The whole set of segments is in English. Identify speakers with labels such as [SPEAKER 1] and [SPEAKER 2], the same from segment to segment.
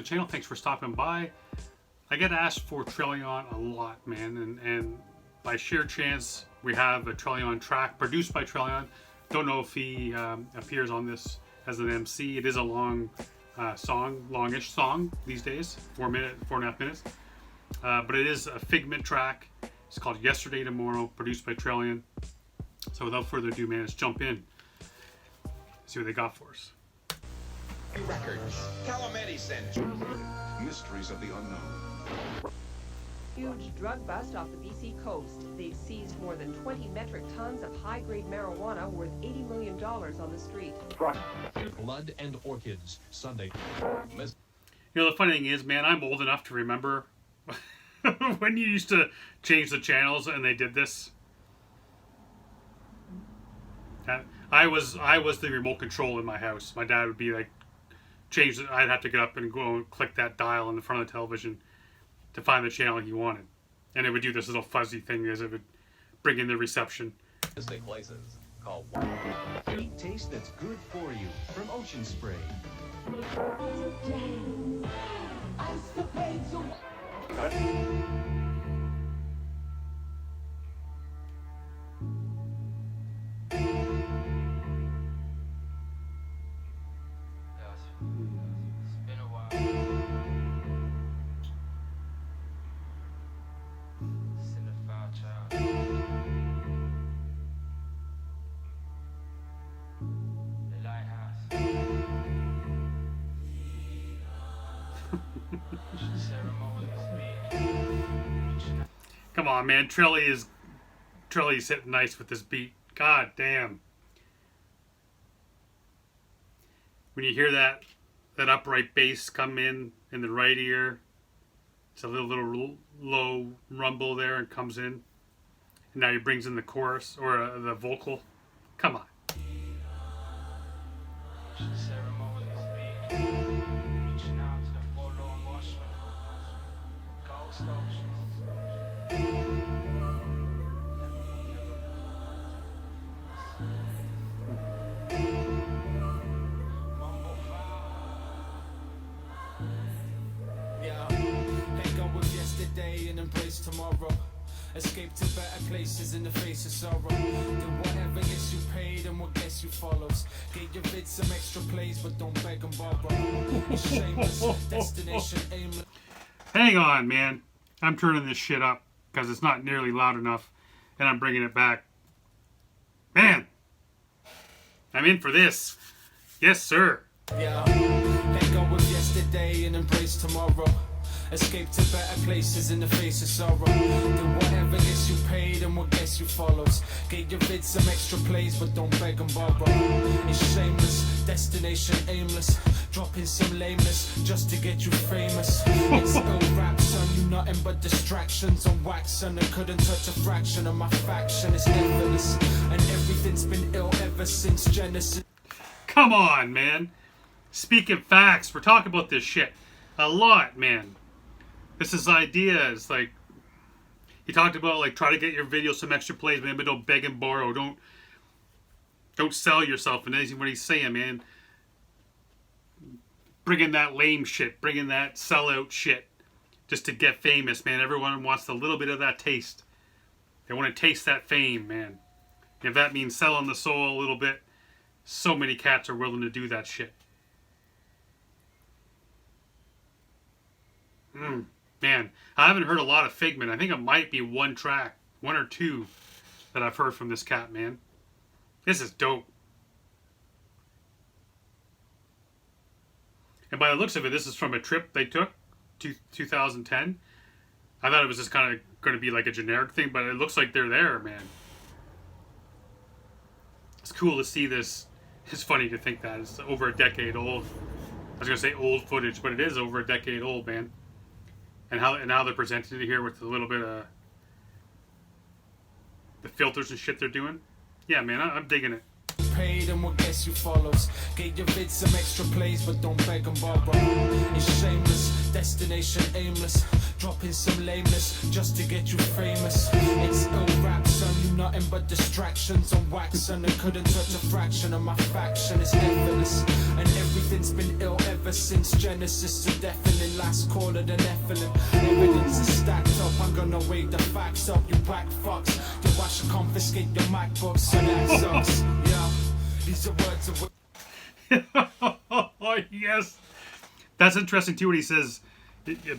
[SPEAKER 1] the channel. Thanks for stopping by. I get asked for Trillion a lot, man, and by sheer chance, we have a Trillion track produced by Trillion. Don't know if he appears on this as an MC. It is a long song, longish song these days, 4.5 minutes. But it is a Figment track. It's called Yesterday Tomorrow, produced by Trillion. So without further ado, man, let's jump in. See what they got for us.
[SPEAKER 2] Records. Calamity Center.
[SPEAKER 3] Mysteries of the unknown.
[SPEAKER 4] Huge drug bust off the BC coast. They've seized more than 20 metric tons of high-grade marijuana worth $80 million on the street.
[SPEAKER 5] Blood and Orchids, Sunday.
[SPEAKER 1] You know, the funny thing is, man, I'm old enough to remember when you used to change the channels and they did this. I was the remote control in my house. My dad would be like, change it. I'd have to get up and go and click that dial in the front of the television to find the channel he wanted. And it would do this little fuzzy thing as it would bring in the reception.
[SPEAKER 5] Visiting places called
[SPEAKER 6] Eat taste that's good for you from Ocean Spray.
[SPEAKER 1] Come on, man. Trilly's hitting nice with this beat. God damn. When you hear that upright bass come in the right ear, it's a little low rumble there and comes in. And now he brings in the chorus or the vocal. Come on.
[SPEAKER 7] And embrace tomorrow. Escape to better places in the face of sorrow. Do whatever gets you paid and what gets you follows. Get your vids some extra plays, but don't beg and borrow. It's shameless, destination aimless.
[SPEAKER 1] Hang on, man. I'm turning this shit up because it's not nearly loud enough, and I'm bringing it back. Man, I'm in for this. Yes, sir.
[SPEAKER 7] Yeah, let go of yesterday and embrace tomorrow. Escape to better places in the face of sorrow. Do whatever gets you paid and what gets you follows. Get your vids some extra plays, but don't beg and borrow. It's shameless, destination aimless. Dropping some lameness just to get you famous. It's ill rap, son, you nothing but distractions on wax, son. I couldn't touch a fraction of my faction. It's effortless, and everything's been ill ever since Genesis.
[SPEAKER 1] Come on, man. Speaking facts, we're talking about this shit a lot, man. This is ideas, like, he talked about, like, try to get your video some extra plays, man, but don't beg and borrow. Don't sell yourself. And what he's saying, man, bringing that lame shit, bringing that sellout shit just to get famous, man. Everyone wants a little bit of that taste. They want to taste that fame, man. If that means selling the soul a little bit, so many cats are willing to do that shit. Man, I haven't heard a lot of Figment. I think it might be one track, one or two, that I've heard from this cat, man. This is dope. And by the looks of it, this is from a trip they took, 2010. I thought it was just kind of going to be like a generic thing, but it looks like they're there, man. It's cool to see this. It's funny to think that it's over a decade old. I was going to say old footage, but it is over a decade old, man. And how they're presenting it here with a little bit of the filters and shit they're doing. Yeah, man, I'm digging it.
[SPEAKER 7] paid and what guess you follows. Get your vids some extra plays, but don't beg and borrow. It's shameless, destination aimless. Dropping some lameness just to get you famous. It's ill rap, son, you nothing but distractions on wax, and I couldn't touch a fraction of my faction. It's effortless, and everything's been ill ever since Genesis to deafening. Last call of the Nephilim. Evidence is stacked up, I'm gonna wake the facts up. You back fucks, you watch and confiscate your MacBooks, so that sucks. Yeah, these are words of
[SPEAKER 1] Oh, yes. That's interesting too. What he says,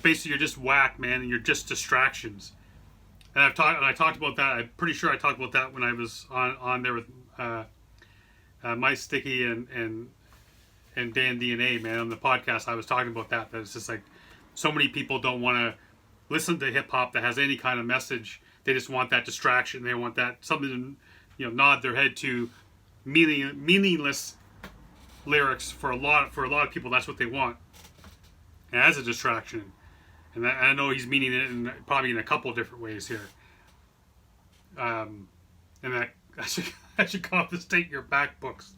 [SPEAKER 1] basically, you're just whack, man, and you're just distractions. And I talked about that. I'm pretty sure I talked about that when I was on there with Mike Sticky and Dan DNA, man, on the podcast. I was talking about that. That it's just like so many people don't want to listen to hip hop that has any kind of message. They just want that distraction. They want that something to, nod their head to, meaningless lyrics for a lot of people. That's what they want, and as a distraction. And I know he's meaning it probably in a couple of different ways here. And that I should confiscate your back books.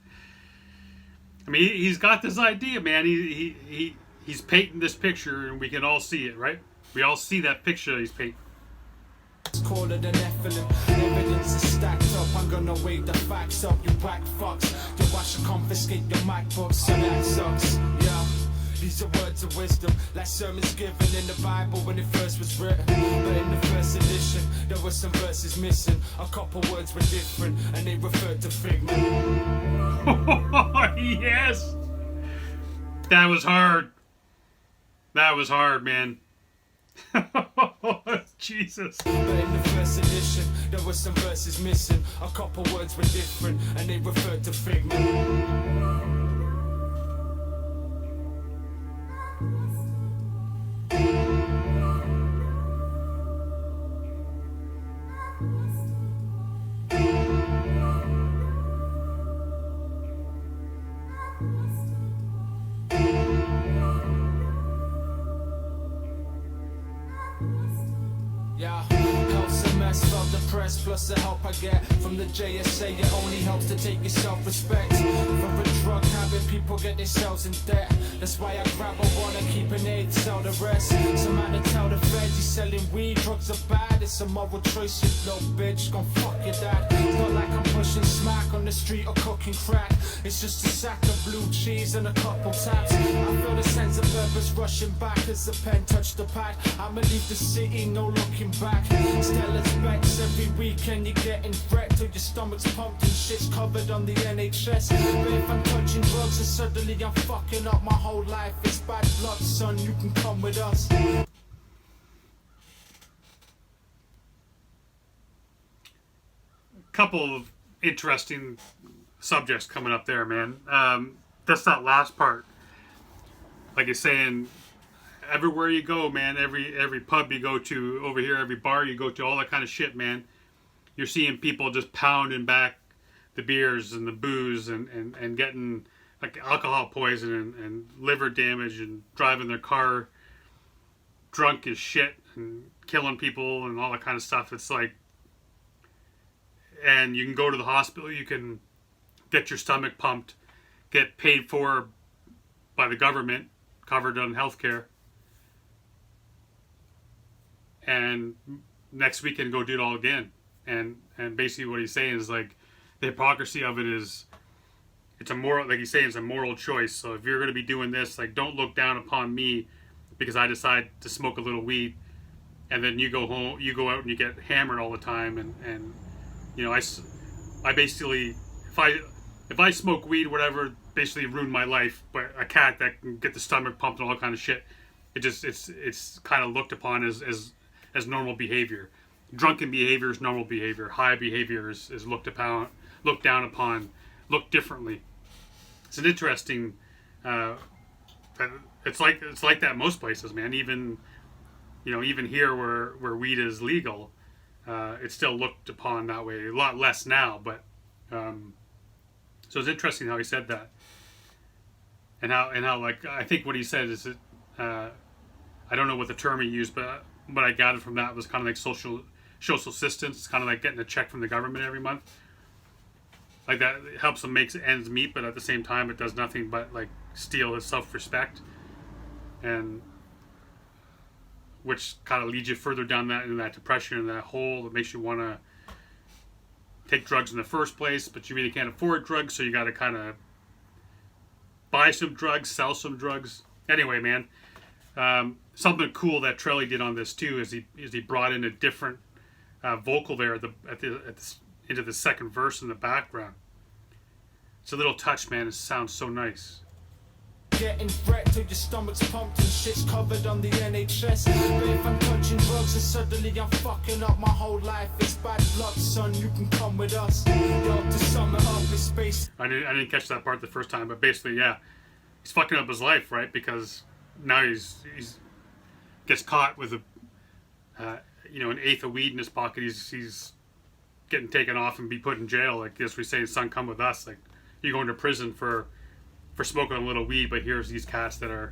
[SPEAKER 1] I mean, he's got this idea, man. He's painting this picture, and we can all see it, right? We all see that picture he's painting.
[SPEAKER 7] call it an Nephilim. Evidence is stacked up, I'm gonna wake the facts up. You back fucks, you watch and confiscate your MacBooks, so that sucks. Yeah. These are words of wisdom, like sermons given in the Bible when it first was written. But in the first edition, there were some verses missing. A couple words were different, and they referred to Figment.
[SPEAKER 1] Yes! That was hard. That was hard, man. Jesus.
[SPEAKER 7] But in the first edition, there were some verses missing. A couple words were different, and they referred to Figment. Yeah, helps a mess from the press, plus the help I get from the JSA. It only helps to take your self-respect. For a drug habit, people get themselves in debt. That's why I grab a one and keep an aid, sell the rest. Some man to tell the feds he's selling weed, drugs are bad. It's a moral choice, you little bitch, gon' fuck your dad. It's not like I'm pushing smack on the street or cooking crack. It's just a sack of blue cheese and a couple taps. I feel the sense of purpose rushing back as the pen touched the pad. I'ma leave the city, no looking back. Stellar specs every weekend, you're getting wrecked till your stomach's pumped and shit's covered on the NHS. But if I'm touching drugs and suddenly I'm fucking up my whole life, it's bad blood, son, you can come with us.
[SPEAKER 1] Couple of interesting subjects coming up there, man. That's that last part. Like you're saying, everywhere you go, man, every pub you go to over here, every bar you go to, all that kind of shit, man. You're seeing people just pounding back the beers and the booze and getting like alcohol poison and liver damage and driving their car drunk as shit and killing people and all that kind of stuff. It's like, and you can go to the hospital, you can get your stomach pumped, get paid for by the government, covered on healthcare, and next weekend go do it all again. And basically what he's saying is like the hypocrisy of it is it's a moral, like he's saying, it's a moral choice. So if you're going to be doing this, like don't look down upon me because I decide to smoke a little weed, and then you go home, you go out and you get hammered all the time, and you know, I basically, if I smoke weed, whatever, basically ruined my life. But a cat that can get the stomach pumped and all kind of shit, it's kind of looked upon as normal behavior. Drunken behavior is normal behavior. High behavior is looked down upon, looked differently. It's an interesting. It's like that most places, man. Even here where weed is legal. It's still looked upon that way. A lot less now, but so it's interesting how he said that, and how like I think what he said is that I don't know what the term he used, but what I gathered from that was kind of like social assistance, kind of like getting a check from the government every month. like that helps him make ends meet, but at the same time it does nothing but like steal his self-respect, and which kind of leads you further down in that depression and that hole that makes you want to take drugs in the first place, but you really can't afford drugs, so you got to kind of buy some drugs, sell some drugs. Anyway, man, something cool that Trelly did on this too is he brought in a different vocal there into the second verse in the background. It's a little touch, man. It sounds so nice.
[SPEAKER 7] Getting wrecked till your stomach's pumped and shit's covered on the NHS. But if I'm touching drugs and suddenly I'm fucking up my whole life, it's bad luck, son. You can come with us. Yo, to sum it up, it's space.
[SPEAKER 1] I didn't catch that part the first time, but basically, yeah, he's fucking up his life, right? Because now he's gets caught with an eighth of weed in his pocket. He's getting taken off and be put in jail. Like, as we say, son, come with us. Like, you're going to prison for smoking a little weed, but here's these cats that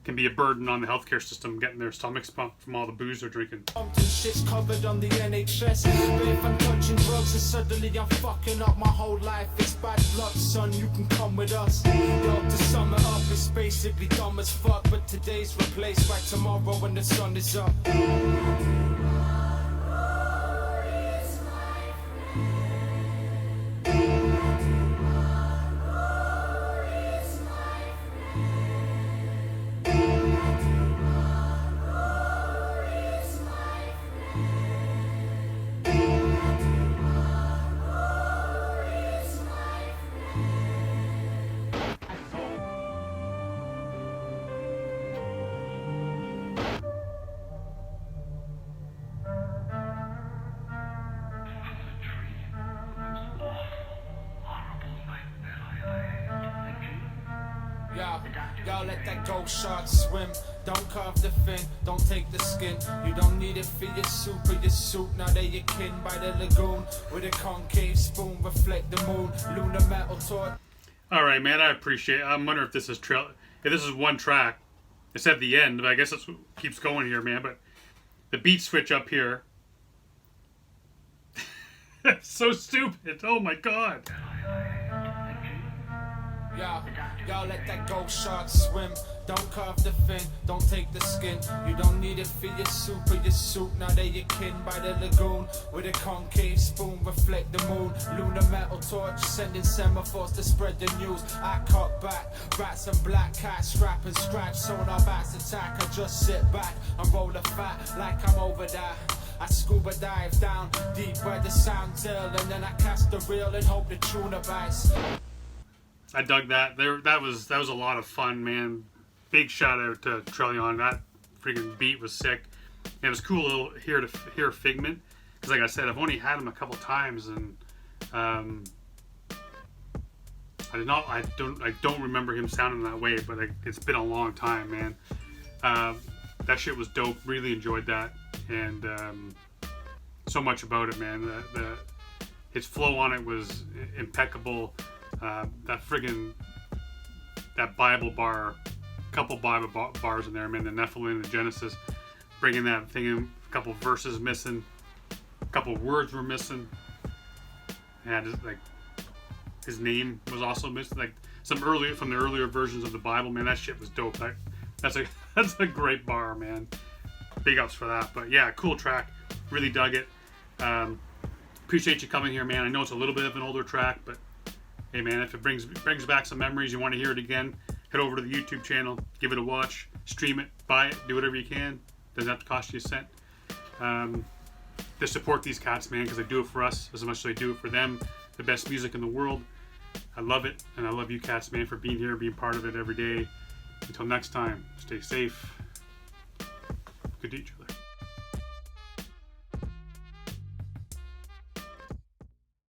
[SPEAKER 1] can be a burden on the healthcare system, getting their stomachs pumped from all the booze they're drinking.
[SPEAKER 7] Shit's covered on the NHS. But if I'm touching drugs and suddenly I'm fucking up my whole life, it's bad luck, son. You can come with us. Yo, to sum it up, it's basically dumb as fuck, but today's replaced by tomorrow when the sun is up. Y'all let that gold shark swim. Don't carve the fin, don't take the skin. You don't need it for your soup or your soup. Now they're your kin by the lagoon. With a concave spoon, reflect the moon. Lunar metal torch.
[SPEAKER 1] All right, man, I appreciate it. I'm wondering if this is one track. It's at the end, but I guess that's what keeps going here, man. But the beat switch up here. It's so stupid. Oh my god.
[SPEAKER 7] Y'all let that gold shark swim. Don't carve the fin, don't take the skin. You don't need it for your soup or your soup. Now they're your kin by the lagoon. With a concave spoon, reflect the moon. Lunar metal torch, sending semaphores to spread the news. I cut back, rats and black cats, scrap and scratch. Sonar bats attack, I just sit back and roll the fat like I'm over that. I scuba dive down deep where the sound's ill, and then I cast the reel and hope the tuna bites.
[SPEAKER 1] I dug that. That was a lot of fun, man. Big shout out to Trillion. That freaking beat was sick. And it was cool to hear Figment, because like I said, I've only had him a couple times, and I don't remember him sounding that way, but it's been a long time, man. That shit was dope. Really enjoyed that, and so much about it, man. His flow on it was impeccable. That Bible bar, couple Bible bars in there, man. The Nephilim, the Genesis, bringing that thing in. A couple verses missing, a couple words were missing. And his name was also missing. Like from the earlier versions of the Bible, man. That shit was dope. That's a great bar, man. Big ups for that. But yeah, cool track. Really dug it. Appreciate you coming here, man. I know it's a little bit of an older track, but hey, man, if it brings back some memories, you want to hear it again, head over to the YouTube channel, give it a watch, stream it, buy it, do whatever you can. Doesn't have to cost you a cent. To support these cats, man, because they do it for us as much as they do it for them. The best music in the world. I love it, and I love you cats, man, for being here, being part of it every day. Until next time, stay safe. Good to eat you.